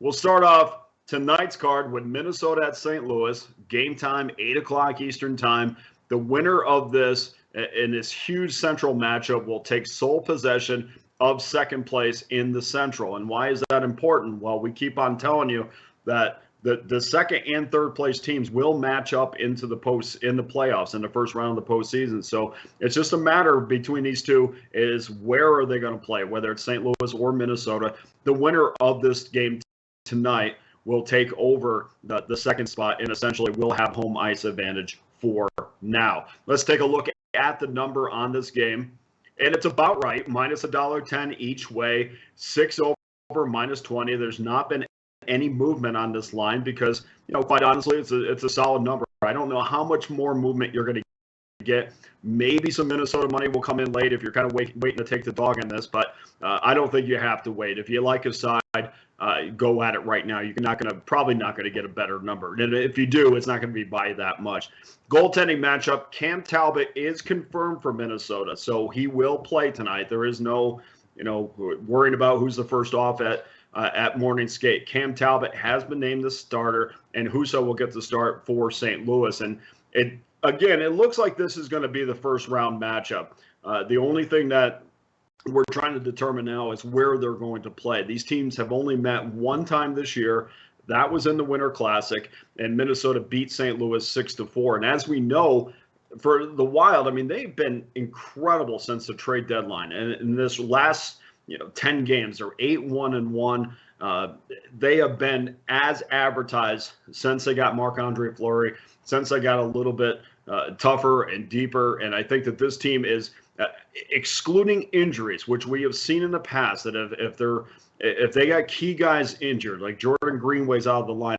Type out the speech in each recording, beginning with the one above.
We'll start off tonight's card with Minnesota at St. Louis. Game time, 8 o'clock Eastern time. The winner of this in this huge Central matchup will take sole possession of second place in the Central. And why is that important? Well, we keep on telling you that the second and third place teams will match up into the playoffs in the first round of the postseason. So it's just a matter between these two is where are they going to play, whether it's St. Louis or Minnesota. The winner of this game tonight will take over the second spot and essentially will have home ice advantage for now. Let's take a look at the number on this game. And it's about right, minus $1.10 each way, 6 over, minus 20. There's not been any movement on this line because, quite honestly, it's a solid number. I don't know how much more movement you're going to get. Maybe some Minnesota money will come in late if you're kind of waiting to take the dog in this, but I don't think you have to wait. If you like a side, go at it right now. You're probably not going to get a better number. And if you do, it's not going to be by that much. Goaltending matchup, Cam Talbot is confirmed for Minnesota, so he will play tonight. There is no, worrying about who's the first off at morning skate. Cam Talbot has been named the starter, and Husso will get the start for St. Louis. And it looks like this is going to be the first round matchup. The only thing that we're trying to determine now is where they're going to play. These teams have only met one time this year. That was in the Winter Classic, and Minnesota beat St. Louis 6-4. And as we know, for the Wild, they've been incredible since the trade deadline. And in this last 10 games, they're 8-1-1. They have been as advertised since they got Marc-Andre Fleury, since they got a little bit tougher and deeper. And I think that this team is, excluding injuries, which we have seen in the past, that if they got key guys injured, like Jordan Greenway's out of the lineup,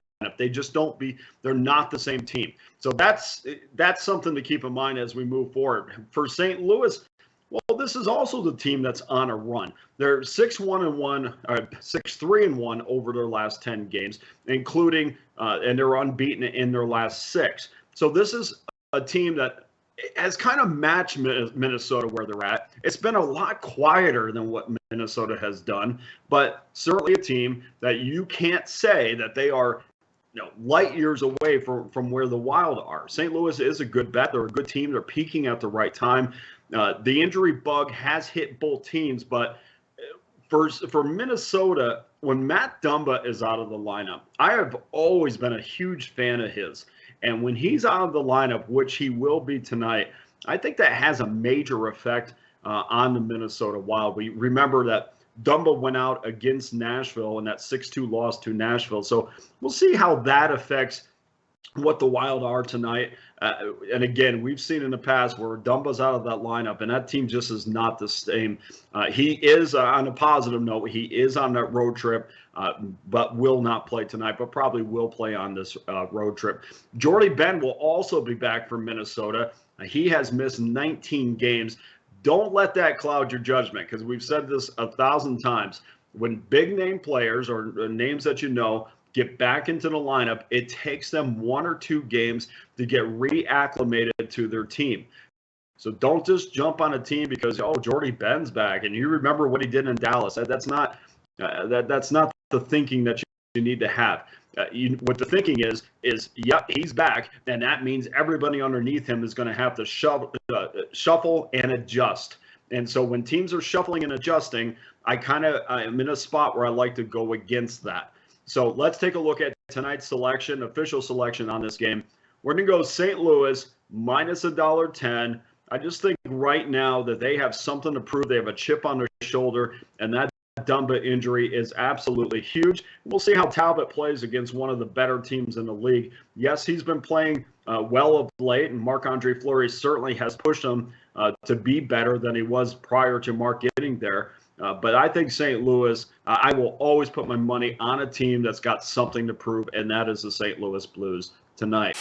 they're not the same team. So that's something to keep in mind as we move forward. For St. Louis, well, this is also the team that's on a run. They're 6-1-1, or 6-3-1 over their last 10 games, including, and they're unbeaten in their last 6. So this is a team that has kind of matched Minnesota where they're at. It's been a lot quieter than what Minnesota has done, but certainly a team that you can't say that they are light years away from where the Wild are. St. Louis is a good bet. They're a good team. They're peaking at the right time. The injury bug has hit both teams, but for Minnesota, when Matt Dumba is out of the lineup, I have always been a huge fan of his. And when he's out of the lineup, which he will be tonight, I think that has a major effect on the Minnesota Wild. We remember that Dumba went out against Nashville in that 6-2 loss to Nashville. So we'll see how that affects what the Wild are tonight. And again, we've seen in the past where Dumba's out of that lineup, and that team just is not the same. He is, on a positive note, he is on that road trip, but will not play tonight, but probably will play on this road trip. Jordy Ben will also be back from Minnesota. He has missed 19 games. Don't let that cloud your judgment, because we've said this 1,000 times. When big-name players or names that get back into the lineup, it takes them 1 or 2 games to get reacclimated to their team. So don't just jump on a team because, Jordy Ben's back, and you remember what he did in Dallas. That's not the thinking that you need to have. What the thinking is, yep, he's back, and that means everybody underneath him is going to have to shuffle and adjust. And so when teams are shuffling and adjusting, I'm in a spot where I like to go against that. So let's take a look at tonight's official selection on this game. We're going to go St. Louis minus $1.10. I just think right now that they have something to prove. They have a chip on their shoulder, and that Dumba injury is absolutely huge. We'll see how Talbot plays against one of the better teams in the league. Yes, he's been playing well of late, and Marc-Andre Fleury certainly has pushed him to be better than he was prior to Mark getting there. But I think St. Louis, I will always put my money on a team that's got something to prove, and that is the St. Louis Blues tonight.